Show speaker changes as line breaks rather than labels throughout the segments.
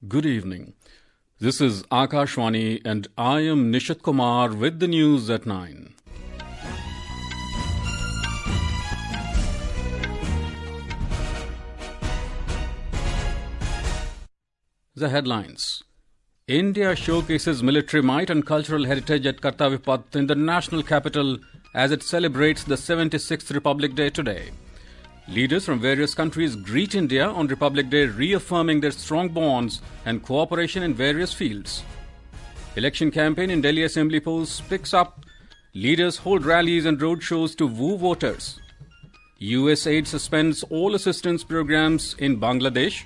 Good evening. This is Akashwani and I am Nishit Kumar with the news at 9. The headlines. India showcases military might and cultural heritage at Kartavya Path in the national capital as it celebrates the 76th Republic Day today. Leaders from various countries greet India on Republic Day, reaffirming their strong bonds and cooperation in various fields. Election campaign in Delhi Assembly polls picks up. Leaders hold rallies and roadshows to woo voters. USAID suspends all assistance programs in Bangladesh.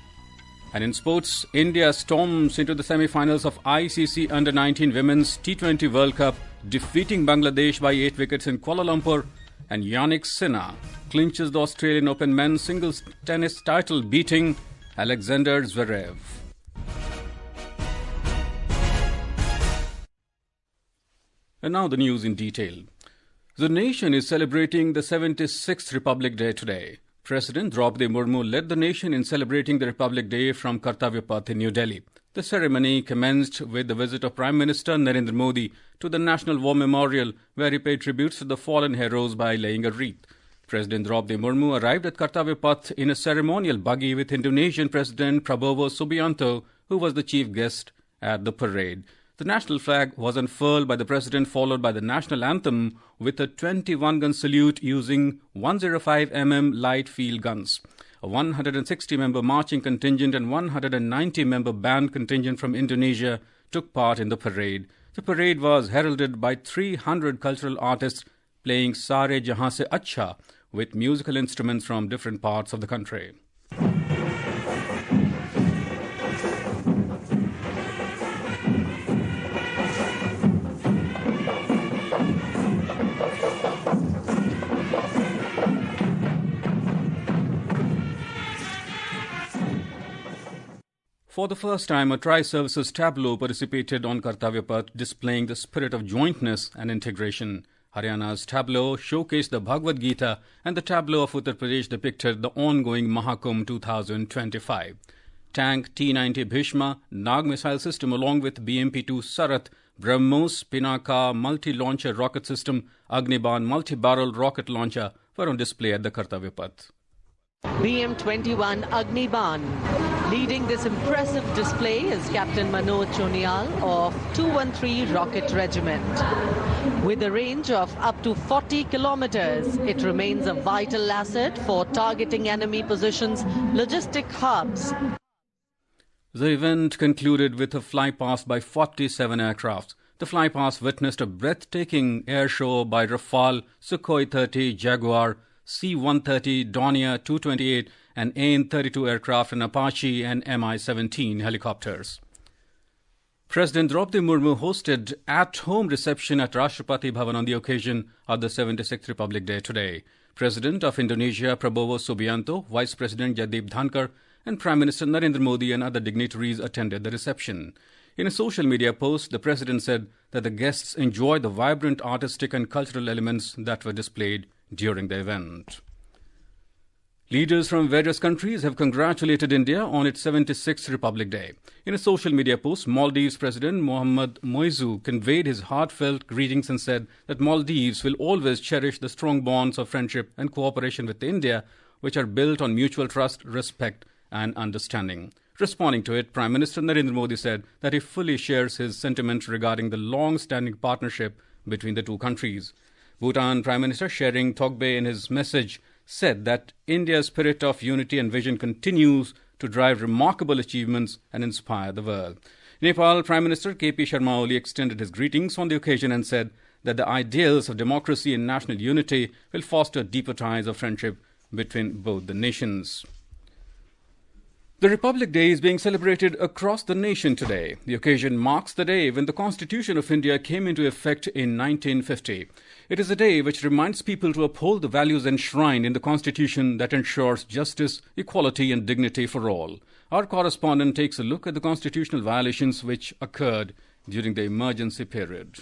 And in sports, India storms into the semi-finals of ICC Under-19 Women's T20 World Cup, defeating Bangladesh by 8 wickets in Kuala Lumpur. And Jannik Sinner clinches the Australian Open men's singles tennis title, beating Alexander Zverev. And now the news in detail. The nation is celebrating the 76th Republic Day today. President Draupadi Murmu led the nation in celebrating the Republic Day from Kartavya Path in New Delhi. The ceremony commenced with the visit of Prime Minister Narendra Modi to the National War Memorial, where he paid tributes to the fallen heroes by laying a wreath. President Draupadi Murmu arrived at Kartavya Path in a ceremonial buggy with Indonesian President Prabowo Subianto, who was the chief guest at the parade. The national flag was unfurled by the president, followed by the national anthem with a 21-gun salute using 105mm light field guns. A 160-member marching contingent and 190-member band contingent from Indonesia took part in the parade. The parade was heralded by 300 cultural artists playing Sare Jahan Se Acha with musical instruments from different parts of the country. For the first time, a tri-services tableau participated on Kartavya Path, displaying the spirit of jointness and integration. Haryana's tableau showcased the Bhagavad Gita, and the tableau of Uttar Pradesh depicted the ongoing Mahakumbh 2025. Tank T-90 Bhishma, Nag missile system along with BMP-2 Sarat, BrahMos Pinaka multi-launcher rocket system, Agniban multi-barrel rocket launcher were on display at the Kartavya Path.
BM-21 Agniban. Leading this impressive display is Captain Manoj Chonial of 213 Rocket Regiment. With a range of up to 40 kilometers, it remains a vital asset for targeting enemy positions, logistic hubs.
The event concluded with a flypast by 47 aircrafts. The flypast witnessed a breathtaking air show by Rafale, Sukhoi 30, Jaguar, C-130, Dornier 228 and AN-32 aircraft and Apache and Mi-17 helicopters. President Draupadi Murmu hosted at-home reception at Rashtrapati Bhavan on the occasion of the 76th Republic Day today. President of Indonesia Prabowo Subianto, Vice President Jagdeep Dhankar and Prime Minister Narendra Modi and other dignitaries attended the reception. In a social media post, the President said that the guests enjoyed the vibrant artistic and cultural elements that were displayed during the event. Leaders from various countries have congratulated India on its 76th Republic Day. In a social media post, Maldives President Mohammad Moizu conveyed his heartfelt greetings and said that Maldives will always cherish the strong bonds of friendship and cooperation with India, which are built on mutual trust, respect and understanding. Responding to it, Prime Minister Narendra Modi said that he fully shares his sentiment regarding the long-standing partnership between the two countries. Bhutan Prime Minister Shering Togbe in his message said that India's spirit of unity and vision continues to drive remarkable achievements and inspire the world. Nepal Prime Minister KP Sharma Oli extended his greetings on the occasion and said that the ideals of democracy and national unity will foster deeper ties of friendship between both the nations. The Republic Day is being celebrated across the nation today. The occasion marks the day when the Constitution of India came into effect in 1950. It is a day which reminds people to uphold the values enshrined in the Constitution that ensures justice, equality and dignity for all. Our correspondent takes a look at the constitutional violations which occurred during the emergency period.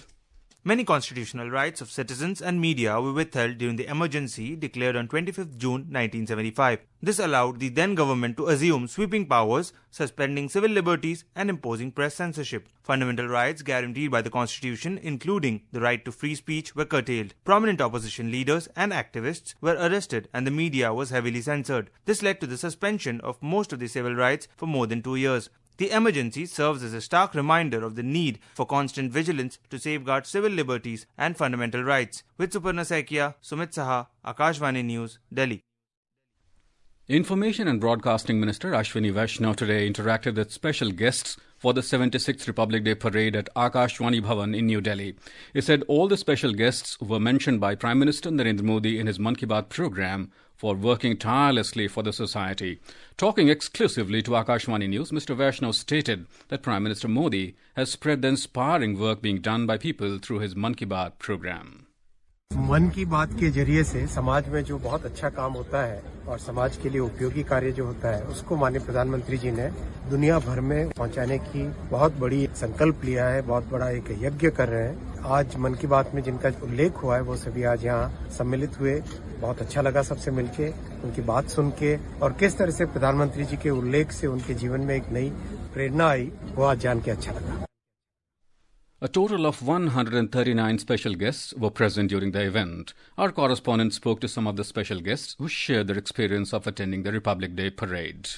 Many constitutional rights of citizens and media were withheld during the emergency declared on 25th June 1975. This allowed the then government to assume sweeping powers, suspending civil liberties and imposing press censorship. Fundamental rights guaranteed by the Constitution, including the right to free speech, were curtailed. Prominent opposition leaders and activists were arrested and the media was heavily censored. This led to the suspension of most of the civil rights for more than 2 years. The emergency serves as a stark reminder of the need for constant vigilance to safeguard civil liberties and fundamental rights. With Suparna Saikia, Sumit Saha, Akashvani News, Delhi.
Information and Broadcasting Minister Ashwini Vaishnaw today interacted with special guests for the 76th Republic Day Parade at Akashvani Bhavan in New Delhi. He said all the special guests were mentioned by Prime Minister Narendra Modi in his Mann Ki Baat program for working tirelessly for the society. Talking exclusively to Akashvani News, Mr. Vaishnaw stated that Prime Minister Modi has spread the inspiring work being done by people through his Mann Ki Baat program.
मन की बात के जरिए से समाज में जो बहुत अच्छा काम होता है और समाज के लिए उपयोगी कार्य जो होता है उसको माननीय प्रधानमंत्री जी ने दुनिया भर में पहुंचाने की बहुत बड़ी संकल्प लिया है, बहुत बड़ा एक यज्ञ कर रहे हैं। आज मन की बात में जिनका उल्लेख हुआ है वो सभी आज यहाँ सम्मिलित हुए। बहुत अच्छा लगा सबसे मिलके, उनकी बात सुन के और किस तरह से प्रधानमंत्री जी के उल्लेख से उनके जीवन में एक नई प्रेरणा आई, वो आज जान के अच्छा लगा।
A total of 139 special guests were present during the event. Our correspondent spoke to some of the special guests who shared their experience of attending the Republic Day Parade.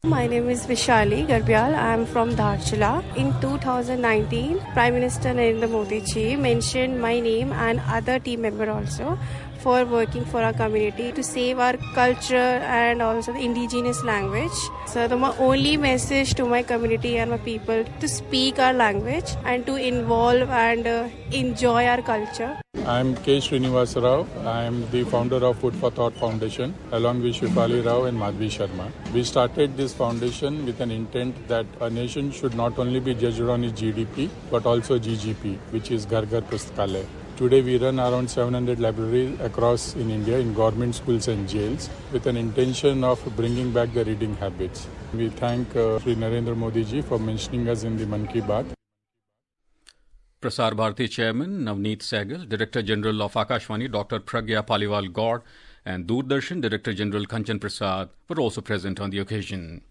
My name is Vishali Garbyal. I am from Dharchula. In 2019, Prime Minister Narendra Modi ji mentioned my name and other team member also for working for our community to save our culture and also the indigenous language. So my only message to my community and my people to speak our language and to involve and enjoy our culture.
I am K. Srinivas Rao. I am the founder of Food for Thought Foundation along with Shifali Rao and Madhvi Sharma. We started this foundation with an intent that a nation should not only be judged on its GDP but also GGP, which is Ghar Ghar Pustakalaya. Today we run around 700 libraries across in India in government schools and jails with an intention of bringing back the reading habits. We thank Sri Narendra Modi ji for mentioning us in the Mann Ki Baat.
Prasar Bharati Chairman Navneet Sehgal, Director General of Akashvani Dr. Pragya Paliwal Gaur and Doordarshan Director General Kanchan Prasad were also present on the occasion.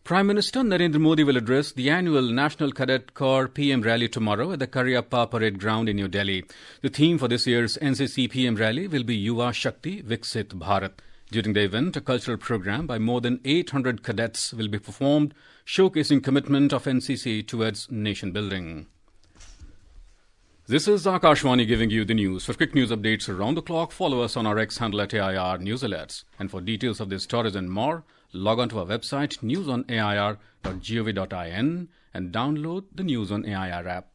Prime Minister Narendra Modi will address the annual National Cadet Corps PM rally tomorrow at the Kartavya Parade ground in New Delhi. The theme for this year's NCC PM rally will be Yuva Shakti Viksit Bharat. During the event, a cultural program by more than 800 cadets will be performed, showcasing commitment of NCC towards nation building. This is Akashvani giving you the news. For quick news updates around the clock, follow us on our X handle at AIR News Alerts. And for details of these stories and more, log on to our website newsonair.gov.in and download the News on AIR app.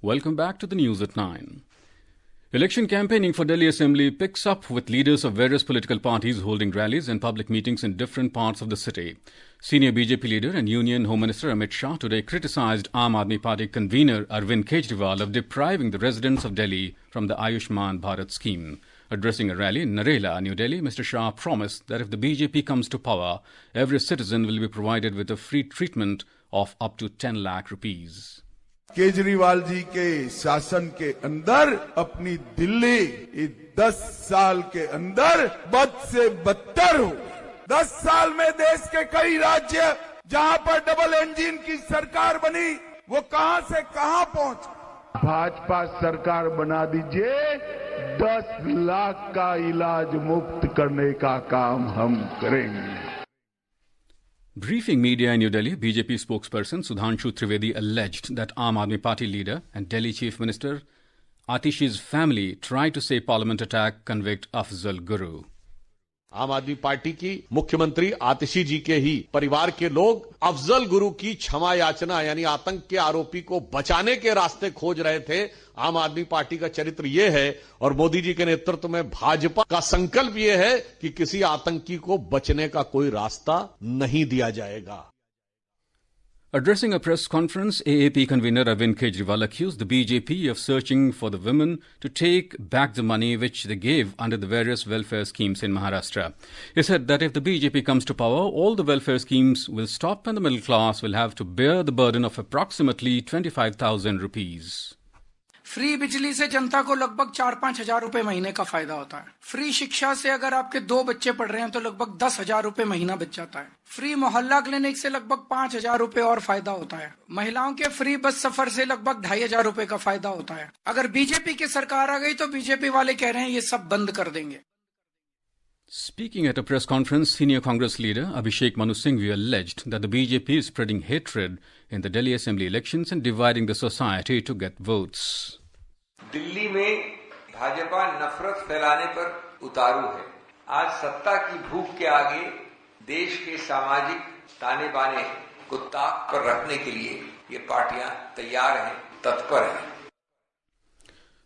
Welcome back to the News at 9. Election campaigning for Delhi Assembly picks up with leaders of various political parties holding rallies and public meetings in different parts of the city. Senior BJP leader and Union Home Minister Amit Shah today criticised Aam Aadmi Party convener Arvind Kejriwal of depriving the residents of Delhi from the Ayushman Bharat scheme. Addressing a rally in Narela, New Delhi, Mr. Shah promised that if the BJP comes to power, every citizen will be provided with a free treatment of up to 10 lakh rupees.
Kejriwal ji के शासन के अंदर अपनी दिल्ली इस 10 साल के अंदर बद से बदतर हो। 10 साल में देश के कई राज्य जहां पर डबल इंजन की सरकार बनी, वो कहां से कहां पहुंच। भाजपा सरकार बना दीजिए, 10 लाख का इलाज मुफ्त करने का काम हम करेंगे।
Briefing media in New Delhi, BJP spokesperson Sudhanshu Trivedi alleged that Aam Aadmi Party leader and Delhi Chief Minister Atishi's family tried to say Parliament attack convict Afzal Guru.
आम आदमी पार्टी की मुख्यमंत्री आतिशी जी के ही परिवार के लोग अफजल गुरु की क्षमा याचना यानी आतंक के आरोपी को बचाने के रास्ते खोज रहे थे। आम आदमी पार्टी का चरित्र यह है और मोदी जी के नेतृत्व में भाजपा का संकल्प यह है कि किसी आतंकी को बचने का कोई रास्ता नहीं दिया जाएगा।
Addressing a press conference, AAP convener Arvind Kejriwal accused the BJP of searching for the women to take back the money which they gave under the various welfare schemes in Maharashtra. He said that if the BJP comes to power, all the welfare schemes will stop and the middle class will have to bear the burden of approximately 25,000 rupees.
Free बिजली से जनता को लगभग 4-5 हजार रुपए महीने का फायदा होता है। फ्री शिक्षा से अगर आपके 2 बच्चे पढ़ रहे हैं तो लगभग 10,000 रुपए महीना बच जाता है। फ्री मोहल्ला क्लिनिक से लगभग 5,000 रुपए और फायदा होता है। महिलाओं के फ्री बस सफर से लगभग 2,500 रुपए का फायदा होता है। अगर बीजेपी की सरकार आ गई तो बीजेपी वाले कह रहे हैं ये सब बंद कर देंगे।
Speaking at a press conference, senior Congress leader Abhishek Manu Singhvi alleged that the BJP is spreading hatred in the Delhi Assembly elections and dividing the society to get votes.
Delhi में भाजपा नफरत फैलाने पर उतारू है। आज सत्ता की भूख के आगे देश के सामाजिक ताने बाने को ताक पर रखने के लिए ये पार्टियां तैयार हैं, तत्पर हैं।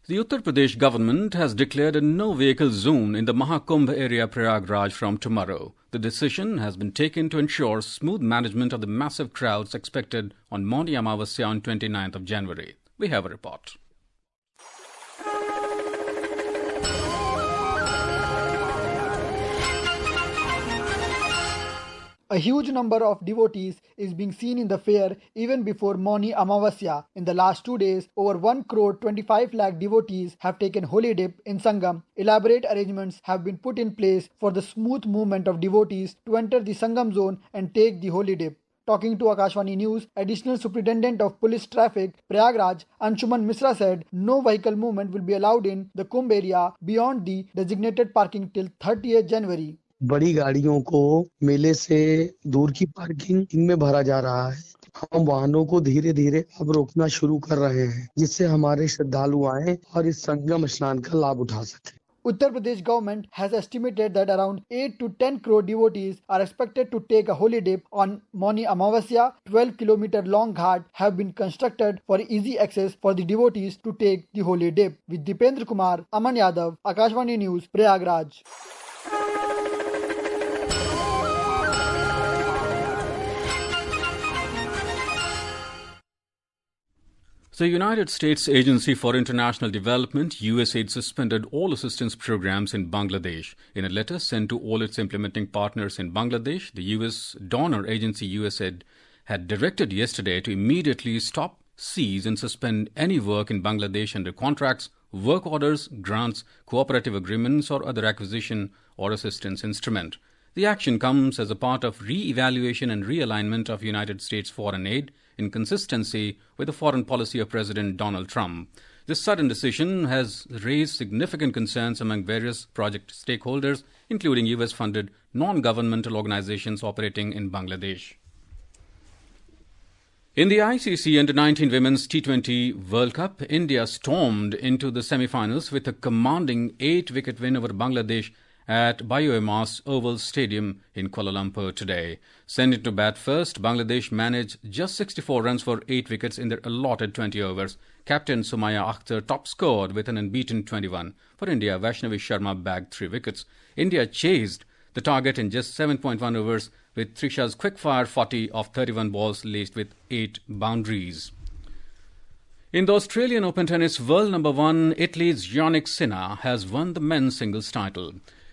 The Uttar Pradesh government has declared a no-vehicle zone in the Mahakumbh area Prayagraj from tomorrow. The decision has been taken to ensure smooth management of the massive crowds expected on Mauni Amavasya on 29th of January. We have a report.
A huge number of devotees is being seen in the fair even before Mauni Amavasya. In the last 2 days, over 1,25 lakh devotees have taken holy dip in Sangam. Elaborate arrangements have been put in place for the smooth movement of devotees to enter the Sangam zone and take the holy dip. Talking to Akashvani News, Additional Superintendent of Police Traffic, Prayagraj, Anshuman Misra said no vehicle movement will be allowed in the Kumbh area beyond the designated parking till 30th January.
बड़ी गाड़ियों को मेले से दूर की parking इनमें भरा जा रहा है। हम वाहनों को धीरे धीरे अब रोकना शुरू कर रहे हैं, जिससे हमारे श्रद्धालु आए और इस संगम स्नान का लाभ उठा सके।
Uttar Pradesh government has estimated that around 8 to 10 crore devotees are expected to take a holy dip on Mauni Amavasya. 12-kilometer long ghat have been constructed for easy access for the devotees to take the holy dip. With Dipendra Kumar, Aman Yadav, Akashvani News, Prayagraj.
The United States Agency for International Development, USAID, suspended all assistance programs in Bangladesh. In a letter sent to all its implementing partners in Bangladesh, the U.S. donor agency USAID had directed yesterday to immediately stop, seize and suspend any work in Bangladesh under contracts, work orders, grants, cooperative agreements or other acquisition or assistance instrument. The action comes as a part of re-evaluation and realignment of United States foreign aid in consistency with the foreign policy of President Donald Trump. This sudden decision has raised significant concerns among various project stakeholders, including US-funded non-governmental organizations operating in Bangladesh. In the ICC Under-19 Women's T20 World Cup, India stormed into the semi-finals with a commanding 8-wicket win over Bangladesh at Biomas Oval Stadium in Kuala Lumpur today. Sent to bat first, Bangladesh managed just 64 runs for 8 wickets in their allotted 20 overs. Captain Sumaya Akhtar top-scored with an unbeaten 21. For India, Vaishnavi Sharma bagged 3 wickets. India chased the target in just 7.1 overs with Trisha's quick-fire 40 of 31 balls laced with 8 boundaries. In the Australian Open Tennis, world number 1, Italy's Jannik Sinner has won the men's singles title.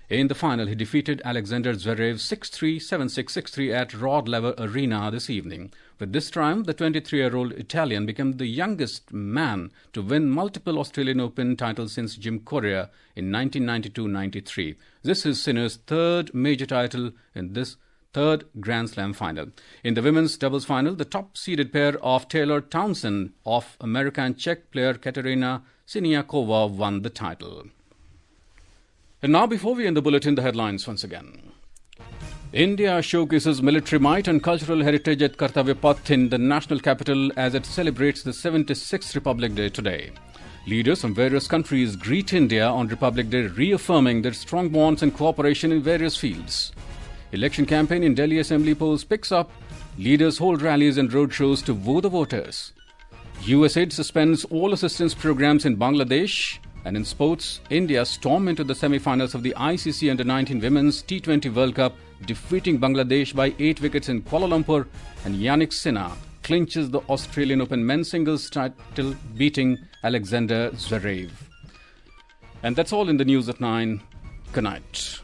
In the final, he defeated Alexander Zverev 6-3, 7-6, 6-3 at Rod Laver Arena this evening. With this triumph, the 23-year-old Italian became the youngest man to win multiple Australian Open titles since Jim Courier in 1992-93. This is Sinner's third major title in this third Grand Slam final. In the women's doubles final, the top-seeded pair of Taylor Townsend of American and Czech player Katerina Siniakova won the title. And now, before we end the bulletin, the headlines once again. India showcases military might and cultural heritage at Kartavya Path in the national capital as it celebrates the 76th Republic Day today. Leaders from various countries greet India on Republic Day, reaffirming their strong bonds and cooperation in various fields. Election campaign in Delhi Assembly polls picks up. Leaders hold rallies and roadshows to woo the voters. USAID suspends all assistance programs in Bangladesh. And in sports, India stormed into the semi-finals of the ICC Under-19 Women's T20 World Cup, defeating Bangladesh by 8 wickets in Kuala Lumpur, and Jannik Sinner clinches the Australian Open men's singles title, beating Alexander Zverev. And that's all in the news at 9. Good night.